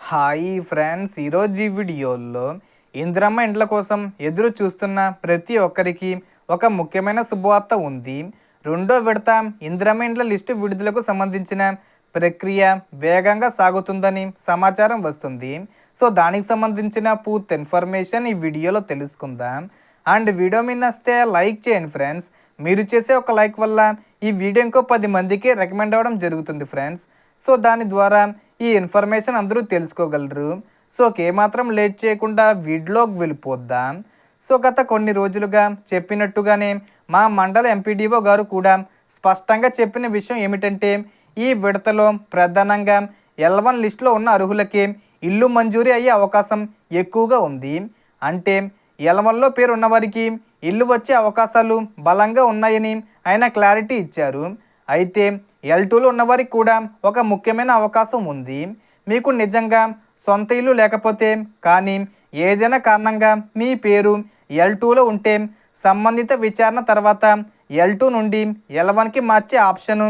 Hi friends, ఈరోజు ఈ వీడియోలో ఇందిరమ్మ ఇండ్ల కోసం ఎదురు చూస్తున్న ప్రతి ఒక్కరికి ఒక ముఖ్యమైన శుభవార్త ఉంది. రెండో విడత ఇందిరమ్మ ఇండ్ల లిస్టు విడుదలకు సంబంధించిన ప్రక్రియ వేగంగా సాగుతుందని సమాచారం వస్తుంది. సో దానికి సంబంధించిన పూర్తి ఇన్ఫర్మేషన్ ఈ వీడియోలో తెలుసుకుందాం. అండ్ వీడియో మీద వస్తే లైక్ చేయండి ఫ్రెండ్స్. మీరు చేసే ఒక లైక్ వల్ల ఈ వీడియో ఇంకో 10 మందికి రికమెండ్ అవ్వడం జరుగుతుంది ఫ్రెండ్స్. సో దాని ద్వారా ఈ ఇన్ఫర్మేషన్ అందరూ తెలుసుకోగలరు. సో ఏమాత్రం లేట్ చేయకుండా వీడియోలోకి వెళ్ళిపోద్దాం. సో గత కొన్ని రోజులుగా చెప్పినట్టుగానే మా మండల ఎంపీడీఓ గారు కూడా స్పష్టంగా చెప్పిన విషయం ఏమిటంటే, ఈ విడతలో ప్రధానంగా L1 లిస్టులో ఉన్న అర్హులకి ఇల్లు మంజూరీ అయ్యే అవకాశం ఎక్కువగా ఉంది. అంటే L1లో పేరు ఉన్నవారికి ఇల్లు వచ్చే అవకాశాలు బలంగా ఉన్నాయని ఆయన క్లారిటీ ఇచ్చారు. అయితే L2లో ఉన్నవారికి కూడా ఒక ముఖ్యమైన అవకాశం ఉంది. మీకు నిజంగా సొంత ఇల్లు లేకపోతే కానీ ఏదైనా కారణంగా మీ పేరు L2లో ఉంటే సంబంధిత విచారణ తర్వాత L2 నుండి L1కి మార్చే ఆప్షను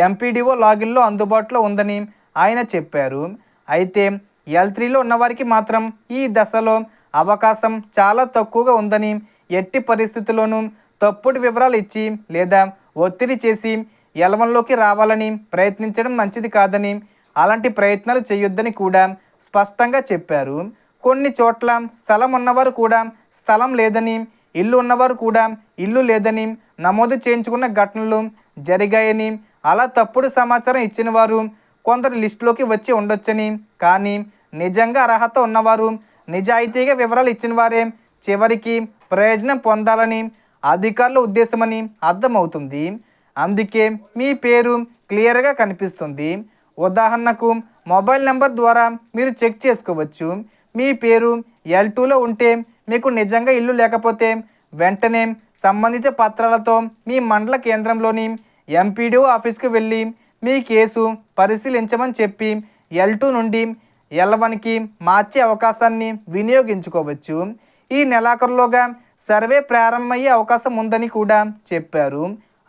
ఎంపీడీఓ లాగిన్లో అందుబాటులో ఉందని ఆయన చెప్పారు. అయితే L3లో ఉన్నవారికి మాత్రం ఈ దశలో అవకాశం చాలా తక్కువగా ఉందని, ఎట్టి పరిస్థితుల్లోనూ తప్పుడు వివరాలు ఇచ్చి లేదా ఒత్తిడి చేసి L1లోకి రావాలని ప్రయత్నించడం మంచిది కాదని, అలాంటి ప్రయత్నాలు చేయొద్దని కూడా స్పష్టంగా చెప్పారు. కొన్ని చోట్ల స్థలం ఉన్నవారు కూడా స్థలం లేదని, ఇల్లు ఉన్నవారు కూడా ఇల్లు లేదని నమోదు చేయించుకున్న ఘటనలు జరిగాయని, అలా తప్పుడు సమాచారం ఇచ్చిన వారు కొందరు లిస్టులోకి వచ్చి ఉండొచ్చని, కానీ నిజంగా అర్హత ఉన్నవారు నిజాయితీగా వివరాలు ఇచ్చిన వారే చివరికి ప్రయోజనం పొందాలని అధికారుల ఉద్దేశమని అర్థమవుతుంది. అందుకే మీ పేరు క్లియర్గా కనిపిస్తుంది. ఉదాహరణకు మొబైల్ నెంబర్ ద్వారా మీరు చెక్ చేసుకోవచ్చు. మీ పేరు L2లో ఉంటే మీకు నిజంగా ఇల్లు లేకపోతే వెంటనే సంబంధిత పత్రాలతో మీ మండల కేంద్రంలోని ఎంపీడీఓ ఆఫీస్కి వెళ్ళి మీ కేసు పరిశీలించమని చెప్పి L2 నుండి L1కి మార్చే అవకాశాన్ని వినియోగించుకోవచ్చు. ఈ నెలాఖరులోగా సర్వే ప్రారంభమయ్యే అవకాశం ఉందని కూడా చెప్పారు.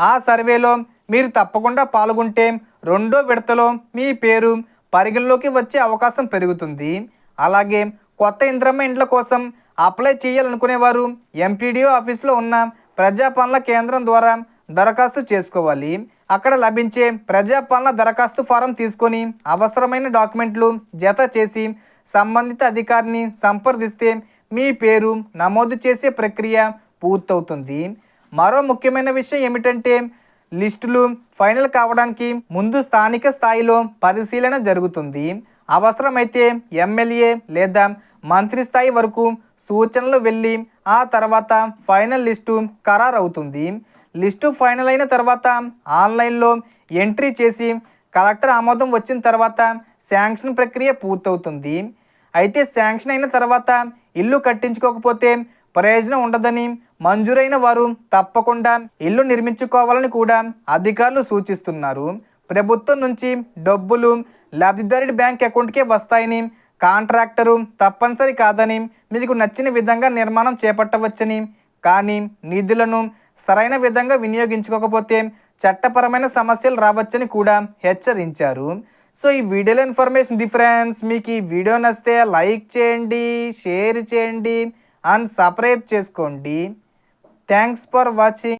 ఆ సర్వేలో మీరు తప్పకుండా పాల్గొంటే రెండో విడతలో మీ పేరు పరిగణలోకి వచ్చే అవకాశం పెరుగుతుంది. అలాగే కొత్త ఇందిరమ్మ ఇండ్ల కోసం అప్లై చేయాలనుకునేవారు ఎంపీడీఓ ఆఫీస్లో ఉన్న ప్రజాపాలన కేంద్రం ద్వారా దరఖాస్తు చేసుకోవాలి. అక్కడ లభించే ప్రజాపాలన దరఖాస్తు ఫారం తీసుకొని అవసరమైన డాక్యుమెంట్లు జత చేసి సంబంధిత అధికారిని సంప్రదిస్తే మీ పేరు నమోదు చేసే ప్రక్రియ పూర్తవుతుంది. మరో ముఖ్యమైన విషయం ఏమిటంటే, లిస్టులు ఫైనల్ కావడానికి ముందు స్థానిక స్థాయిలో పరిశీలన జరుగుతుంది. అవసరమైతే ఎమ్మెల్యే లేదా మంత్రి స్థాయి వరకు సూచనలు వెళ్ళి ఆ తర్వాత ఫైనల్ లిస్టు ఖరారవుతుంది. లిస్టు ఫైనల్ అయిన తర్వాత ఆన్లైన్లో ఎంట్రీ చేసి కలెక్టర్ ఆమోదం వచ్చిన తర్వాత శాంక్షన్ ప్రక్రియ పూర్తవుతుంది. అయితే శాంక్షన్ అయిన తర్వాత ఇల్లు కట్టించుకోకపోతే ప్రయోజనం ఉండదని, మంజూరైన వారు తప్పకుండా ఇల్లు నిర్మించుకోవాలని కూడా అధికారులు సూచిస్తున్నారు. ప్రభుత్వం నుంచి డబ్బులు లబ్ధిదారుడి బ్యాంక్ అకౌంట్కే వస్తాయని, కాంట్రాక్టరు తప్పనిసరి కాదని, మీకు నచ్చిన విధంగా నిర్మాణం చేపట్టవచ్చని, కానీ నిధులను సరైన విధంగా వినియోగించుకోకపోతే చట్టపరమైన సమస్యలు రావచ్చని కూడా హెచ్చరించారు. సో ఈ వీడియోలో ఇన్ఫర్మేషన్ ఫ్రెండ్స్. మీకు ఈ వీడియో నచ్చితే లైక్ చేయండి, షేర్ చేయండి అండ్ సబ్స్క్రైబ్ చేసుకోండి. Thanks for watching.